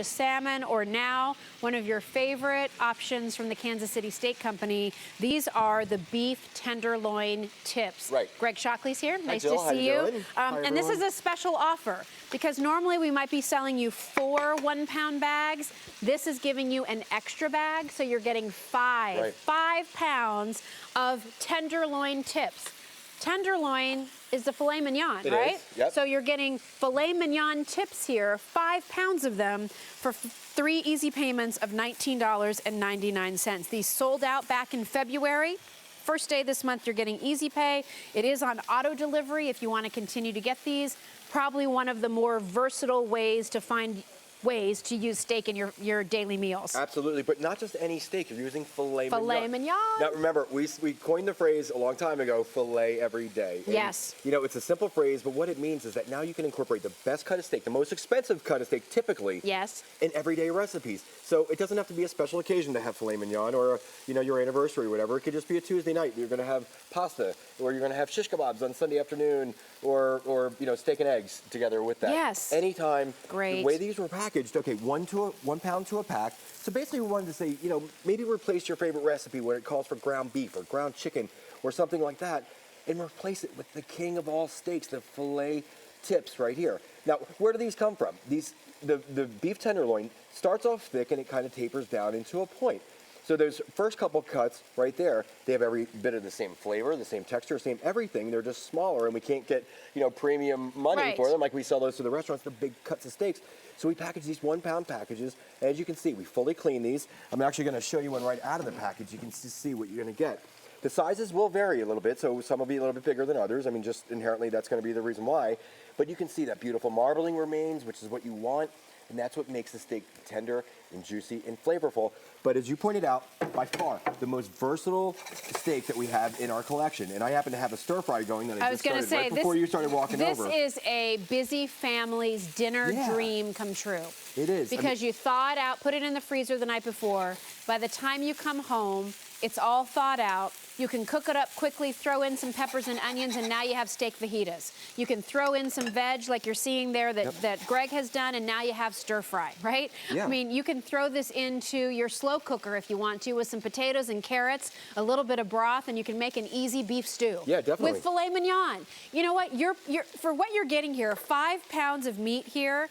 salmon, or now one of your favorite options from the Kansas City Steak Company. These are the beef tenderloin tips. Right. Greg Shockley's here. Nice Jill. to see you. And this is a special offer because normally we might be selling you 4 1-pound bags. This is giving you an extra bag, so you're getting 5 pounds of tenderloin tips. Tenderloin is the filet mignon, right? Yep. So you're getting filet mignon tips here, 5 pounds of them for 3 easy payments of $19.99. These sold out back in February. First day this month, you're getting easy pay. It is on auto delivery if you want to continue to get these. Probably one of the more versatile ways to find ways to use steak in your daily meals. Absolutely, but not just any steak. You're using filet mignon. Filet mignon. Now remember, we coined the phrase a long time ago, filet every day. And, yes. You know, it's a simple phrase, but what it means is that now you can incorporate the best cut of steak, the most expensive cut of steak typically, yes, in everyday recipes. So it doesn't have to be a special occasion to have filet mignon or, you know, your anniversary or whatever. It could just be a Tuesday night. You're going to have pasta, or you're going to have shish kebabs on Sunday afternoon, or you know, steak and eggs together with that. Yes. Anytime. Great. The way these were packaged, okay, 1 pound to a pack. So basically we wanted to say, you know, maybe replace your favorite recipe where it calls for ground beef or ground chicken or something like that, and replace it with the king of all steaks, the filet tips right here. Now, where do these come from? The beef tenderloin starts off thick and it kind of tapers down into a point. So those first couple cuts right there, they have every bit of the same flavor, the same texture, same everything. They're just smaller, and we can't get, you know, premium money for them like we sell those to the restaurants, the big cuts of steaks. So we package these 1 pound packages. As you can see, we fully clean these. I'm actually going to show you one right out of the package. You can see what you're going to get. The sizes will vary a little bit, so some will be a little bit bigger than others. I mean, just inherently, that's going to be the reason why. But you can see that beautiful marbling remains, which is what you want. And that's what makes the steak tender and juicy and flavorful. But as you pointed out, by far, the most versatile steak that we have in our collection. And I happen to have a stir fry going that I just started right before you started walking over. This is a busy family's dinner dream come true. It is. Because you thaw it out, put it in the freezer the night before. By the time you come home, it's all thawed out. You can cook it up quickly, throw in some peppers and onions, and now you have steak fajitas. You can throw in some veg like you're seeing there that Greg has done, and now you have stir fry, right? Yeah. I mean, you can throw this into your slow cooker if you want to with some potatoes and carrots, a little bit of broth, and you can make an easy beef stew. Yeah, definitely. With filet mignon. You know what? For what you're getting here, 5 pounds of meat here,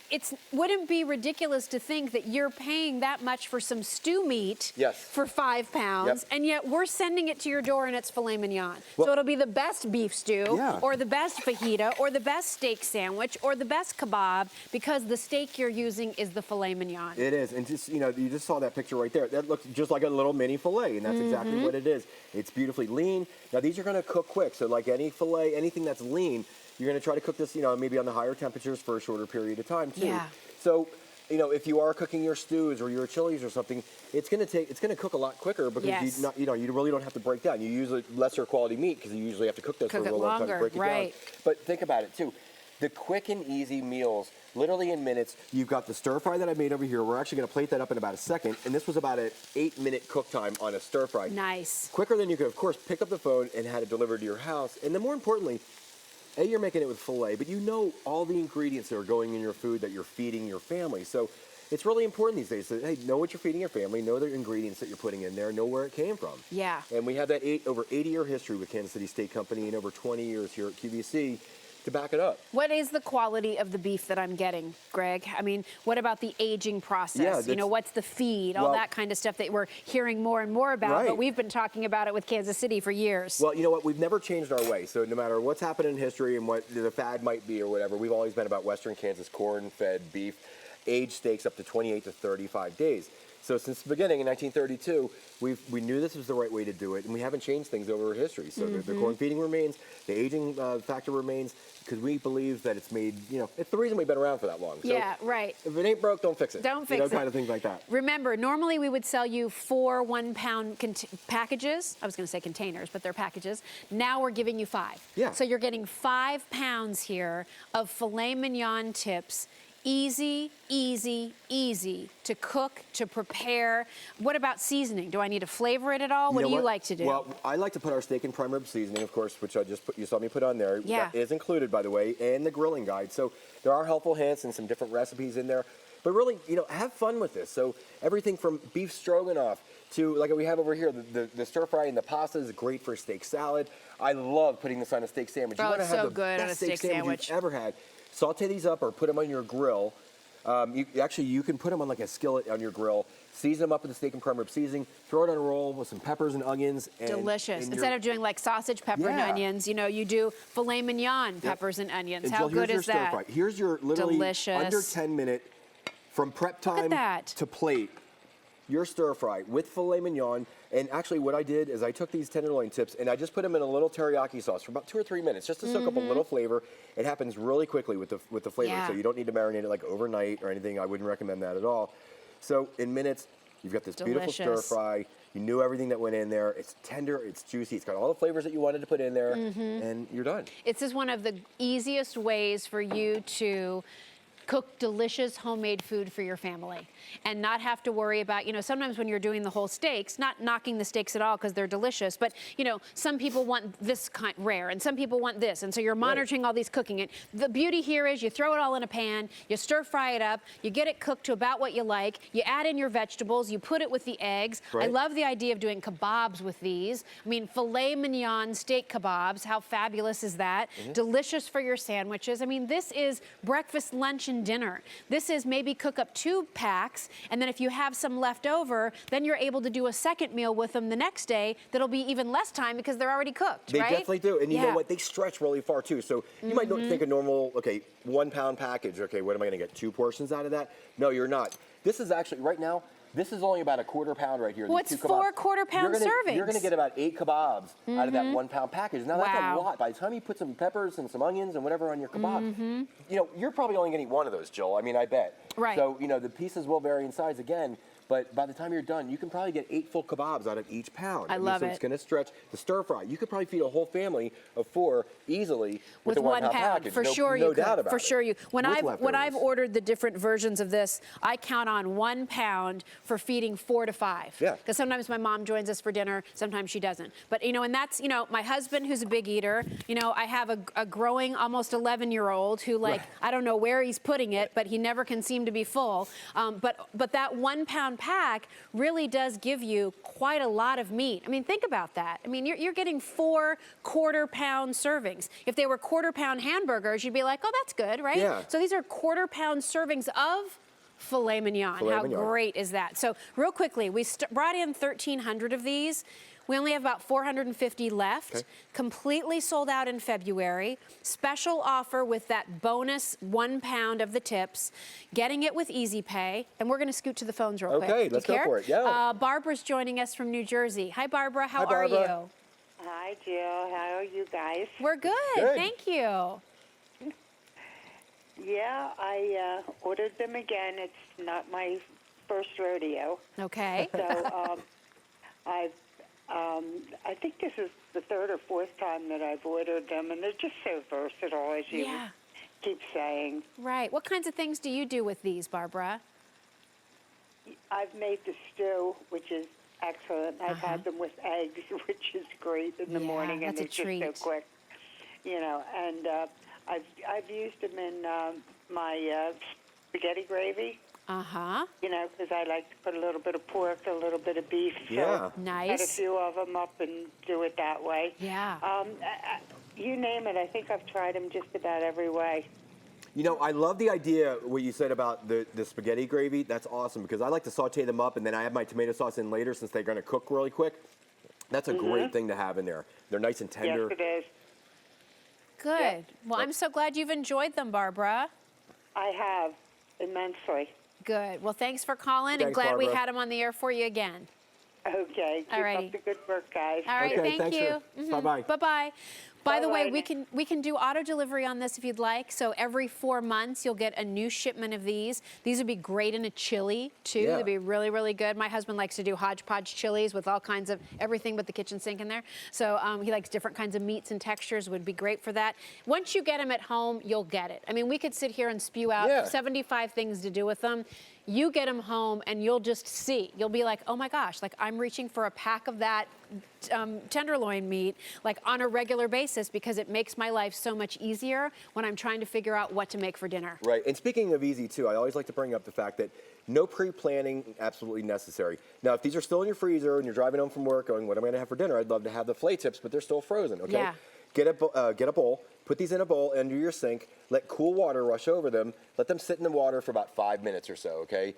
it wouldn't be ridiculous to think that you're paying that much for some stew meat for 5 pounds, and yet we're sending it to your door and it's filet mignon. Well, so it'll be the best beef stew, or the best fajita, or the best steak sandwich, or the best kebab, because the steak you're using is the filet mignon. It is, and just, you know, you just saw that picture right there. That looks just like a little mini filet, and that's exactly what it is. It's beautifully lean. Now these are going to cook quick, so like any filet, anything that's lean, you're going to try to cook this, you know, maybe on the higher temperatures for a shorter period of time too. Yeah. So, you know, if you are cooking your stews or your chilies or something, it's going to cook a lot quicker because you really don't have to break down. You use a lesser quality meat because you usually have to cook this for a real long time to break it down. But think about it too. The quick and easy meals, literally in minutes. You've got the stir fry that I made over here. We're actually going to plate that up in about a second. And this was about an 8-minute cook time on a stir fry. Nice. Quicker than you could, of course, pick up the phone and have it delivered to your house. And then more importantly, you're making it with filet, but you know all the ingredients that are going in your food that you're feeding your family. So it's really important these days to, hey, know what you're feeding your family, know the ingredients that you're putting in there, know where it came from. Yeah. And we have that over 80-year history with Kansas City Steak Company and over 20 years here at QVC to back it up. What is the quality of the beef that I'm getting, Greg? I mean, what about the aging process? Yeah, you know, what's the feed, all that kind of stuff that we're hearing more and more about, but we've been talking about it with Kansas City for years. Well, you know what? We've never changed our way. So no matter what's happened in history and what the fad might be or whatever, we've always been about Western Kansas corn-fed beef, aged steaks up to 28 to 35 days. So since the beginning in 1932, we knew this was the right way to do it, and we haven't changed things over history. So the corn feeding remains, the aging factor remains, because we believe that it's made, you know, it's the reason we've been around for that long. So if it ain't broke, don't fix it. Don't fix it. Kind of things like that. Remember, normally we would sell you 4 1-pound packages. I was going to say containers, but they're packages. Now we're giving you 5. Yeah. So you're getting 5 pounds here of filet mignon tips. Easy, easy, easy to cook, to prepare. What about seasoning? Do I need to flavor it at all? What do you like to do? Well, I like to put our steak and prime rib seasoning, of course, which you saw me put on there. Yeah. That is included, by the way, and the grilling guide. So there are helpful hints and some different recipes in there. But really, have fun with this. So everything from beef stroganoff to, like we have over here, the stir fry and the pasta is great for steak salad. I love putting this on a steak sandwich. Oh, You want it's to have so the good on a best steak sandwich you've ever had. Saute these up or put them on your grill. You can put them on like a skillet on your grill, season them up with the steak and prime rib seasoning, throw it on a roll with some peppers and onions. Delicious. Instead of doing like sausage, pepper, and onions, you do filet mignon, peppers and onions. And How Jill, good is stir that? fry. Here's your literally Delicious. under 10-minute from prep time to plate. Your stir fry with filet mignon. And actually what I did is I took these tenderloin tips and I just put them in a little teriyaki sauce for about 2 or 3 minutes just to soak up a little flavor. It happens really quickly with the flavor, so you don't need to marinate it like overnight or anything. I wouldn't recommend that at all. So in minutes, you've got this beautiful stir fry. You knew everything that went in there. It's tender, it's juicy, it's got all the flavors that you wanted to put in there, and you're done. This is one of the easiest ways for you to cook delicious homemade food for your family and not have to worry about, sometimes when you're doing the whole steaks, not knocking the steaks at all because they're delicious, but, some people want this kind rare and some people want this. And so you're monitoring all these cooking. And the beauty here is you throw it all in a pan, you stir fry it up, you get it cooked to about what you like, you add in your vegetables, you put it with the eggs. I love the idea of doing kebabs with these. I mean, filet mignon steak kebabs, how fabulous is that? Delicious for your sandwiches. I mean, this is breakfast, lunch, and dinner. This is maybe cook up 2 packs, and then if you have some left over, then you're able to do a second meal with them the next day that'll be even less time because they're already cooked, They definitely do, and you know what? They stretch really far too. So you might not think a normal, 1 pound package, what am I gonna get, 2 portions out of that? No, you're not. This is actually, right now, this is only about a quarter pound right here. Well, it's 4 quarter-pound servings. You're gonna get about 8 kebabs out of that 1 pound package. Now that's a lot. By the time you put some peppers and some onions and whatever on your kebab, you're probably only gonna eat one of those, Jill. I mean, I bet. Right. So, the pieces will vary in size again, but by the time you're done, you can probably get 8 full kebabs out of each pound. I love so it. It's gonna stretch. The stir fry, you could probably feed a whole family of 4 easily with the 1 pound package. For sure you no doubt could. about For it. sure you. When With I've ordered the different versions of this, I count on 1 pound for feeding 4 to 5. Yeah. Because sometimes my mom joins us for dinner, sometimes she doesn't. But and that's my husband who's a big eater. I have a growing almost 11-year-old who I don't know where he's putting it, but he never can seem to be full. But that 1 pound pack really does give you quite a lot of meat. I mean, think about that. I mean, you're getting 4 quarter-pound servings. If they were quarter-pound hamburgers, you'd be like, oh, that's good, right? Yeah. So these are quarter-pound servings of filet mignon. How great is that? So real quickly, we brought in 1,300 of these. We only have about 450 left. Completely sold out in February. Special offer with that bonus 1 pound of the tips. Getting it with Easy Pay. And we're going to scoot to the phones real quick. Okay, let's go for it. Yeah. Barbara's joining us from New Jersey. Hi, Barbara. How are you? Hi, Jill. How are you guys? We're good. Thank you. Yeah, I ordered them again. It's not my first rodeo. Okay. So I think this is the 3rd or 4th time that I've ordered them, and they're just so versatile, as you keep saying. Right. What kinds of things do you do with these, Barbara? I've made the stew, which is excellent. I've had them with eggs, which is great in the morning, and they're just so quick. And I've used them in my spaghetti gravy. Because I like to put a little bit of pork, a little bit of beef. Yeah. So nice. Cut a few of them up and do it that way. Yeah. You name it. I think I've tried them just about every way. I love the idea what you said about the spaghetti gravy. That's awesome because I like to saute them up and then I add my tomato sauce in later since they're going to cook really quick. That's a great thing to have in there. They're nice and tender. Yes, it is. Good. Yep. Well, I'm so glad you've enjoyed them, Barbara. I have immensely. Good. Well, thanks for calling and glad we had them on the air for you again. Okay. Keep up the good work, guys. All right. Okay, thank you. Bye-bye. Bye-bye. By the way, Bye-bye. we can do auto delivery on this if you'd like. So every 4 months, you'll get a new shipment of these. These would be great in a chili, too. Yeah. They'd be really, really good. My husband likes to do hodgepodge chilies with all kinds of everything but the kitchen sink in there. So he likes different kinds of meats and textures. Would be great for that. Once you get them at home, you'll get it. I mean, we could sit here and spew out 75 things to do with them. You get them home and you'll just see. You'll be like, oh my gosh, like I'm reaching for a pack of that tenderloin meat like on a regular basis. basis because it makes my life so much easier when I'm trying to figure out what to make for dinner. Right, and speaking of easy too, I always like to bring up the fact that no pre-planning absolutely necessary. Now, if these are still in your freezer and you're driving home from work going, what am I gonna have for dinner? I'd love to have the filet tips, but they're still frozen, okay? Yeah. Get a bowl, put these in a bowl under your sink, let cool water rush over them, let them sit in the water for about 5 minutes or so, okay?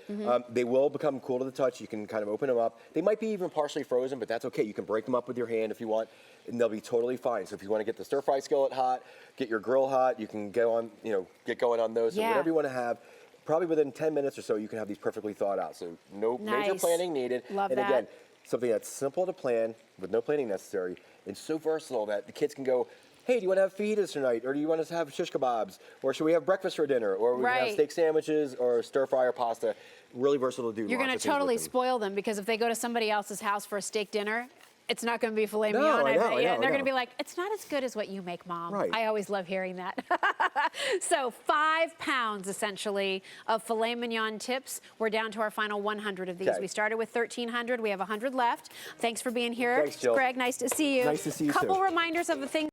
They will become cool to the touch. You can kind of open them up. They might be even partially frozen, but that's okay. You can break them up with your hand if you want, and they'll be totally fine. So if you want to get the stir-fry skillet hot, get your grill hot, you can get going on those. So whatever you want to have, probably within 10 minutes or so, you can have these perfectly thawed out. So no major planning needed. Love and that. again, something that's simple to plan with no planning necessary and so versatile that the kids can go, hey, do you want to have fajitas tonight? Or do you want us to have shish kebabs? Or should we have breakfast for dinner? Or we can have steak sandwiches or stir fry or pasta. Really versatile to do. You're going to totally spoil them because if they go to somebody else's house for a steak dinner, it's not going to be filet mignon. I know, they're going to be like, it's not as good as what you make, Mom. Right. I always love hearing that. So 5 pounds, essentially, of filet mignon tips. We're down to our final 100 of these. We started with 1,300. We have 100 left. Thanks for being here. Thanks, Jill. Greg, nice to see you. Nice to see you, Couple too. reminders of the things